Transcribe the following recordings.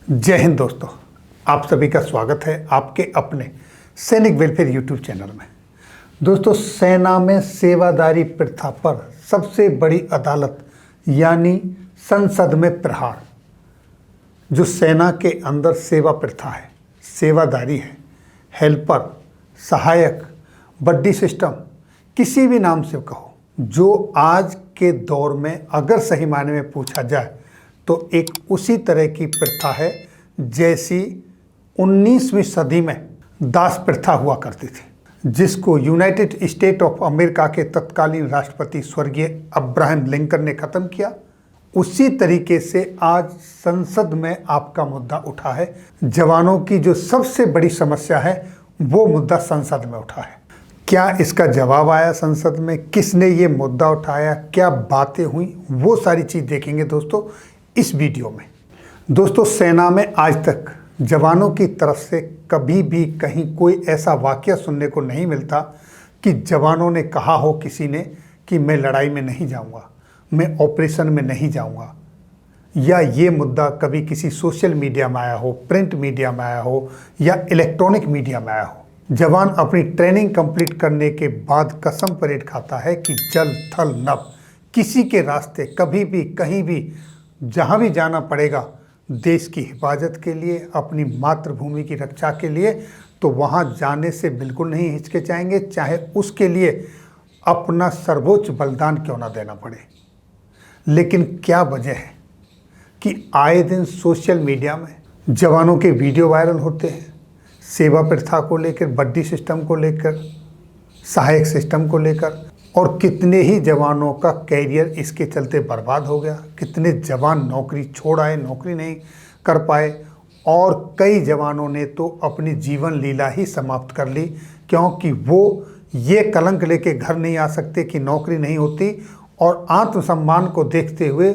जय हिंद दोस्तों, आप सभी का स्वागत है आपके अपने सैनिक वेलफेयर यूट्यूब चैनल में। दोस्तों, सेना में सेवादारी प्रथा पर सबसे बड़ी अदालत यानी संसद में प्रहार। जो सेना के अंदर सेवा प्रथा है, सेवादारी है, हेल्पर, सहायक, बड्डी सिस्टम, किसी भी नाम से कहो, जो आज के दौर में अगर सही मायने में पूछा जाए तो एक उसी तरह की प्रथा है जैसी 19वीं सदी में दास प्रथा हुआ करती थी, जिसको यूनाइटेड स्टेट ऑफ अमेरिका के तत्कालीन राष्ट्रपति स्वर्गीय अब्राहम लिंकन ने ख़त्म किया। उसी तरीके से आज संसद में आपका मुद्दा उठा है। जवानों की जो सबसे बड़ी समस्या है वो मुद्दा संसद में उठा है। क्या इसका जवाब आया संसद में, किसने ये मुद्दा उठाया, क्या बातें हुई, वो सारी चीज़ देखेंगे दोस्तों इस वीडियो में। दोस्तों, सेना में आज तक जवानों की तरफ से कभी भी कहीं कोई ऐसा वाकया सुनने को नहीं मिलता कि जवानों ने कहा हो किसी ने कि मैं लड़ाई में नहीं जाऊंगा, मैं ऑपरेशन में नहीं जाऊंगा, या ये मुद्दा कभी किसी सोशल मीडिया में आया हो, प्रिंट मीडिया में आया हो या इलेक्ट्रॉनिक मीडिया में आया हो। जवान अपनी ट्रेनिंग कंप्लीट करने के बाद कसम परेड खाता है कि जल थल नभ किसी के रास्ते कभी भी कहीं भी जहाँ भी जाना पड़ेगा देश की हिफाजत के लिए, अपनी मातृभूमि की रक्षा के लिए, तो वहाँ जाने से बिल्कुल नहीं हिचकिचाएंगे, चाहे उसके लिए अपना सर्वोच्च बलिदान क्यों ना देना पड़े। लेकिन क्या वजह है कि आए दिन सोशल मीडिया में जवानों के वीडियो वायरल होते हैं, सेवा प्रथा को लेकर, बड्डी सिस्टम को लेकर, सहायक सिस्टम को लेकर, और कितने ही जवानों का कैरियर इसके चलते बर्बाद हो गया। कितने जवान नौकरी छोड़ आए, नौकरी नहीं कर पाए, और कई जवानों ने तो अपनी जीवन लीला ही समाप्त कर ली, क्योंकि वो ये कलंक लेके घर नहीं आ सकते कि नौकरी नहीं होती, और आत्मसम्मान को देखते हुए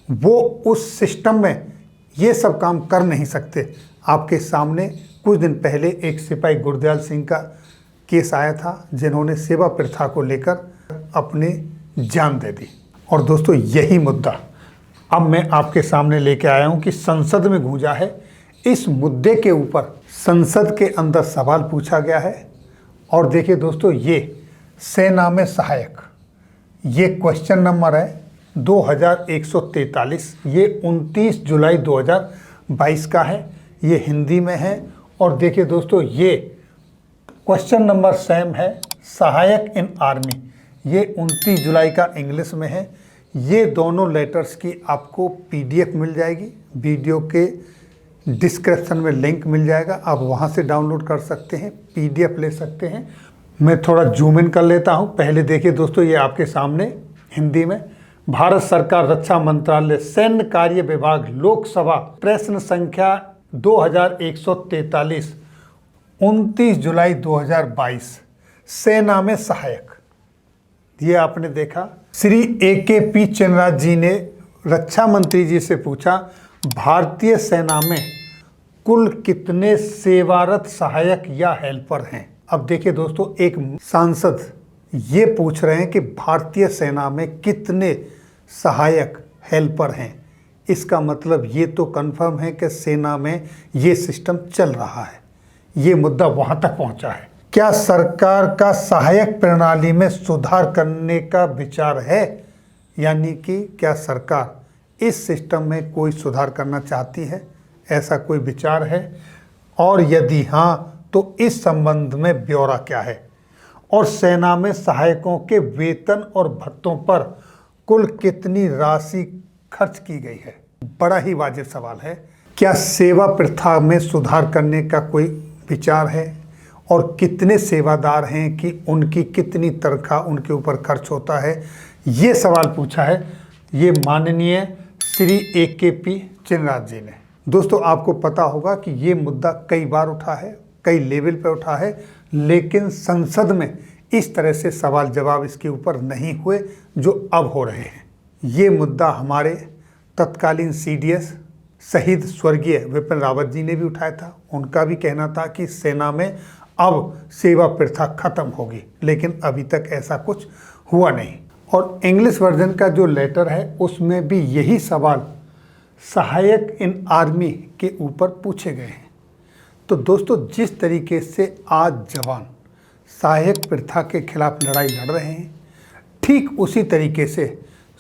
वो उस सिस्टम में ये सब काम कर नहीं सकते। आपके सामने कुछ दिन पहले एक सिपाही गुरदयाल सिंह का केस आया था, जिन्होंने सेवा प्रथा को लेकर अपने जान दे दी। और दोस्तों, यही मुद्दा अब मैं आपके सामने लेके आया हूं कि संसद में गूंजा है। इस मुद्दे के ऊपर संसद के अंदर सवाल पूछा गया है। और देखिए दोस्तों, ये सेना में सहायक, ये क्वेश्चन नंबर है 2143। ये 29 जुलाई 2022 का है, ये हिंदी में है। और देखिए दोस्तों, ये क्वेश्चन नंबर सेम है, सहायक इन आर्मी, ये 29 जुलाई का इंग्लिश में है। ये दोनों लेटर्स की आपको पीडीएफ मिल जाएगी, वीडियो के डिस्क्रिप्शन में लिंक मिल जाएगा, आप वहाँ से डाउनलोड कर सकते हैं, पीडीएफ ले सकते हैं। मैं थोड़ा जूम इन कर लेता हूँ। पहले देखिए दोस्तों, ये आपके सामने हिंदी में, भारत सरकार रक्षा मंत्रालय सैन्य कार्य विभाग लोकसभा प्रश्न संख्या 2143 29 जुलाई 2022, सेना में सहायक। ये आपने देखा, श्री AKP चिनराज जी ने रक्षा मंत्री जी से पूछा, भारतीय सेना में कुल कितने सेवारत सहायक या हेल्पर हैं। अब देखिए दोस्तों, एक सांसद ये पूछ रहे हैं कि भारतीय सेना में कितने सहायक हेल्पर हैं। इसका मतलब ये तो कंफर्म है कि सेना में ये सिस्टम चल रहा है, ये मुद्दा वहाँ तक पहुँचा है। क्या सरकार का सहायक प्रणाली में सुधार करने का विचार है, यानी कि क्या सरकार इस सिस्टम में कोई सुधार करना चाहती है, ऐसा कोई विचार है? और यदि हाँ, तो इस संबंध में ब्यौरा क्या है? और सेना में सहायकों के वेतन और भत्तों पर कुल कितनी राशि खर्च की गई है? बड़ा ही वाजिब सवाल है। क्या सेवा प्रथा में सुधार करने का कोई विचार है? और कितने सेवादार हैं कि उनकी कितनी तनख्वाह उनके ऊपर खर्च होता है? ये सवाल पूछा है ये माननीय श्री AKP चिनराज जी ने। दोस्तों, आपको पता होगा कि ये मुद्दा कई बार उठा है, कई लेवल पे उठा है, लेकिन संसद में इस तरह से सवाल जवाब इसके ऊपर नहीं हुए जो अब हो रहे हैं। ये मुद्दा हमारे तत्कालीन CDS शहीद स्वर्गीय विपिन रावत जी ने भी उठाया था। उनका भी कहना था कि सेना में अब सेवा प्रथा खत्म होगी, लेकिन अभी तक ऐसा कुछ हुआ नहीं। और इंग्लिश वर्जन का जो लेटर है उसमें भी यही सवाल सहायक इन आर्मी के ऊपर पूछे गए हैं। तो दोस्तों, जिस तरीके से आज जवान सहायक प्रथा के खिलाफ लड़ाई लड़ रहे हैं, ठीक उसी तरीके से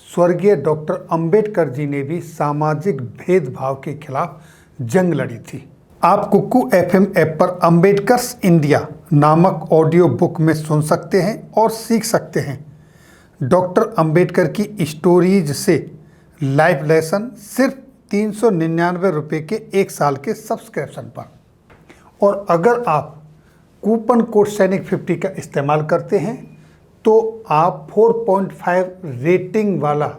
स्वर्गीय डॉक्टर अंबेडकर जी ने भी सामाजिक भेदभाव के खिलाफ जंग लड़ी थी। आप कुकू एफएम ऐप पर अंबेडकर्स इंडिया नामक ऑडियो बुक में सुन सकते हैं और सीख सकते हैं डॉक्टर अंबेडकर की स्टोरीज से लाइव लेसन सिर्फ 399 रुपये के 1 साल के सब्सक्रिप्शन पर। और अगर आप कूपन कोड सैनिक 50 का इस्तेमाल करते हैं तो आप 4.5 रेटिंग वाला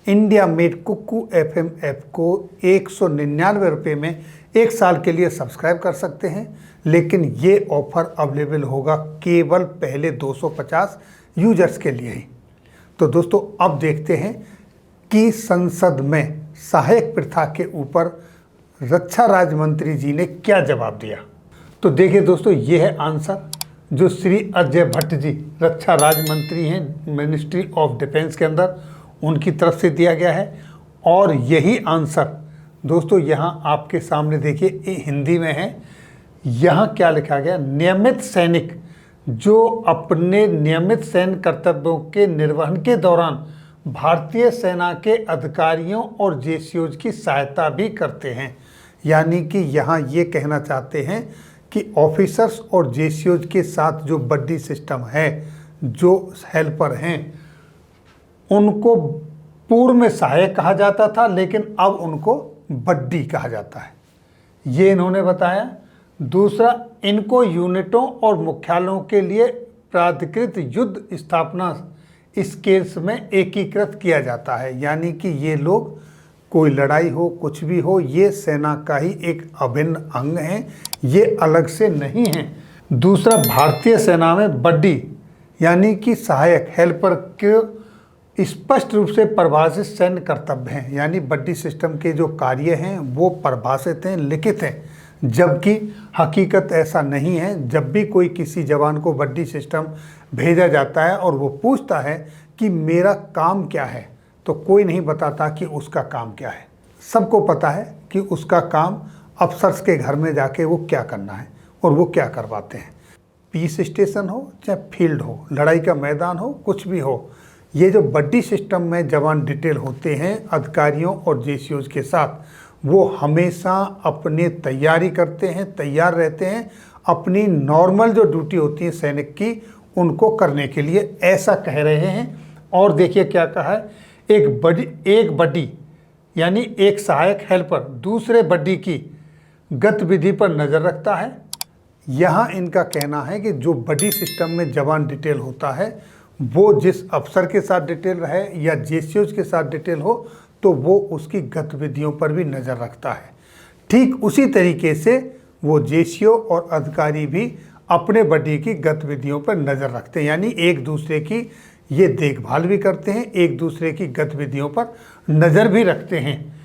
India made Kuku FM app को 199 रुपये में 1 साल के लिए सब्सक्राइब कर सकते हैं। लेकिन ये ऑफर अवेलेबल होगा केवल पहले 250 यूजर्स के लिए ही। तो दोस्तों, अब देखते हैं कि संसद में सहायक प्रथा के ऊपर रक्षा राज्य मंत्री जी ने क्या जवाब दिया। तो देखिए दोस्तों, ये है आंसर जो श्री अजय भट्ट जी रक्षा राज्य मंत्री हैं मिनिस्ट्री ऑफ डिफेंस के अंदर, उनकी तरफ से दिया गया है। और यही आंसर दोस्तों यहाँ आपके सामने देखिए, हिंदी में है। यहाँ क्या लिखा गया, नियमित सैनिक जो अपने नियमित सैन्य कर्तव्यों के निर्वहन के दौरान भारतीय सेना के अधिकारियों और जेसीओज की सहायता भी करते हैं। यानी कि यहाँ ये कहना चाहते हैं कि ऑफिसर्स और जेसीओज के साथ जो बड्डी सिस्टम है, जो हेल्पर हैं, उनको पूर्व में सहायक कहा जाता था, लेकिन अब उनको बड्डी कहा जाता है, ये इन्होंने बताया। दूसरा, इनको यूनिटों और मुख्यालयों के लिए प्राधिकृत युद्ध स्थापना स्केल्स में एकीकृत किया जाता है। यानी कि ये लोग, कोई लड़ाई हो, कुछ भी हो, ये सेना का ही एक अभिन्न अंग है, ये अलग से नहीं है। दूसरा, भारतीय सेना में बड्डी यानी कि सहायक हेल्पर के स्पष्ट रूप से परिभाषित सैन्य कर्तव्य हैं। यानी बड्डी सिस्टम के जो कार्य हैं वो परिभाषित हैं, लिखित हैं, जबकि हकीकत ऐसा नहीं है। जब भी कोई किसी जवान को बड्डी सिस्टम भेजा जाता है और वो पूछता है कि मेरा काम क्या है, तो कोई नहीं बताता कि उसका काम क्या है। सबको पता है कि उसका काम अफसर्स के घर में जाके वो क्या करना है और वो क्या करवाते हैं। पीस स्टेशन हो चाहे फील्ड हो, लड़ाई का मैदान हो, कुछ भी हो, ये जो बड्डी सिस्टम में जवान डिटेल होते हैं अधिकारियों और जेसीओज के साथ, वो हमेशा अपने तैयारी करते हैं, तैयार रहते हैं अपनी नॉर्मल जो ड्यूटी होती है सैनिक की, उनको करने के लिए, ऐसा कह रहे हैं। और देखिए क्या कहा है, एक बड्डी यानी एक सहायक हेल्पर दूसरे बड्डी की गतिविधि पर नज़र रखता है। यहाँ इनका कहना है कि जो बड्डी सिस्टम में जवान डिटेल होता है, वो जिस अफसर के साथ डिटेल रहे या जेसीओज के साथ डिटेल हो, तो वो उसकी गतिविधियों पर भी नज़र रखता है। ठीक उसी तरीके से वो जेसीओ और अधिकारी भी अपने बड्डी की गतिविधियों पर नज़र रखते हैं। यानी एक दूसरे की ये देखभाल भी करते हैं, एक दूसरे की गतिविधियों पर नज़र भी रखते हैं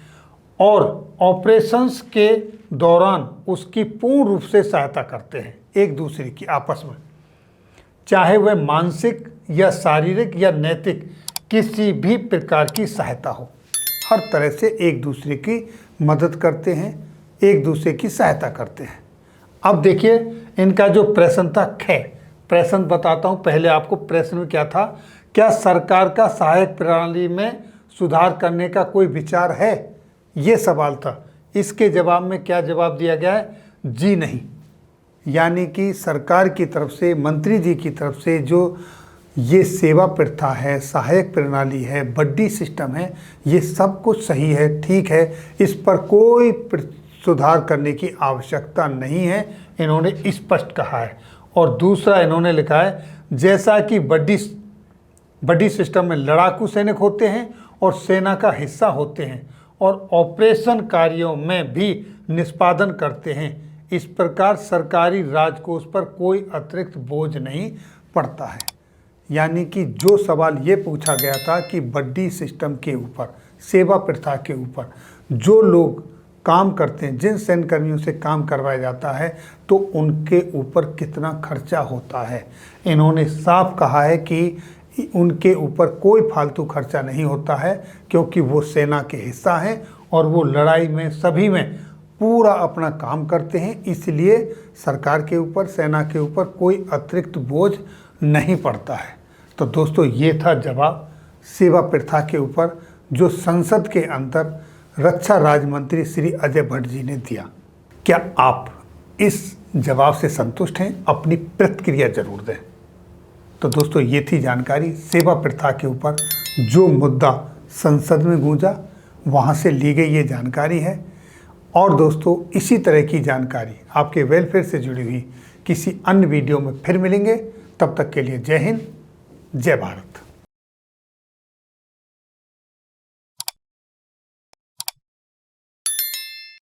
और ऑपरेशंस के दौरान उसकी पूर्ण रूप से सहायता करते हैं एक दूसरे की आपस में, चाहे वह मानसिक या शारीरिक या नैतिक किसी भी प्रकार की सहायता हो। हर तरह से एक दूसरे की मदद करते हैं, एक दूसरे की सहायता करते हैं। अब देखिए इनका जो प्रश्न था, प्रश्न बताता हूँ पहले आपको। प्रश्न में क्या था, क्या सरकार का सहायक प्रणाली में सुधार करने का कोई विचार है, ये सवाल था। इसके जवाब में क्या जवाब दिया गया है, जी नहीं। यानी कि सरकार की तरफ से, मंत्री जी की तरफ से जो ये सेवा प्रथा है, सहायक प्रणाली है, बड्डी सिस्टम है, ये सब कुछ सही है, ठीक है, इस पर कोई सुधार करने की आवश्यकता नहीं है, इन्होंने स्पष्ट कहा है। और दूसरा इन्होंने लिखा है, जैसा कि बड्डी सिस्टम में लड़ाकू सैनिक होते हैं और सेना का हिस्सा होते हैं और ऑपरेशन कार्यों में भी निष्पादन करते हैं, इस प्रकार सरकारी राजकोष पर कोई अतिरिक्त बोझ नहीं पड़ता है। यानी कि जो सवाल ये पूछा गया था कि बड्डी सिस्टम के ऊपर, सेवा प्रथा के ऊपर जो लोग काम करते हैं, जिन सैन्य कर्मियों से काम करवाया जाता है, तो उनके ऊपर कितना खर्चा होता है, इन्होंने साफ कहा है कि उनके ऊपर कोई फालतू खर्चा नहीं होता है, क्योंकि वो सेना के हिस्सा हैं और वो लड़ाई में सभी में पूरा अपना काम करते हैं, इसलिए सरकार के ऊपर, सेना के ऊपर कोई अतिरिक्त बोझ नहीं पड़ता है। तो दोस्तों, ये था जवाब सेवा प्रथा के ऊपर जो संसद के अंदर रक्षा राज्य मंत्री श्री अजय भट्ट जी ने दिया। क्या आप इस जवाब से संतुष्ट हैं? अपनी प्रतिक्रिया जरूर दें। तो दोस्तों, ये थी जानकारी सेवा प्रथा के ऊपर जो मुद्दा संसद में गूंजा, वहाँ से ली गई ये जानकारी है। और दोस्तों, इसी तरह की जानकारी आपके वेलफेयर से जुड़ी हुई किसी अन्य वीडियो में फिर मिलेंगे। तब तक के लिए जय हिंद, जय भारत।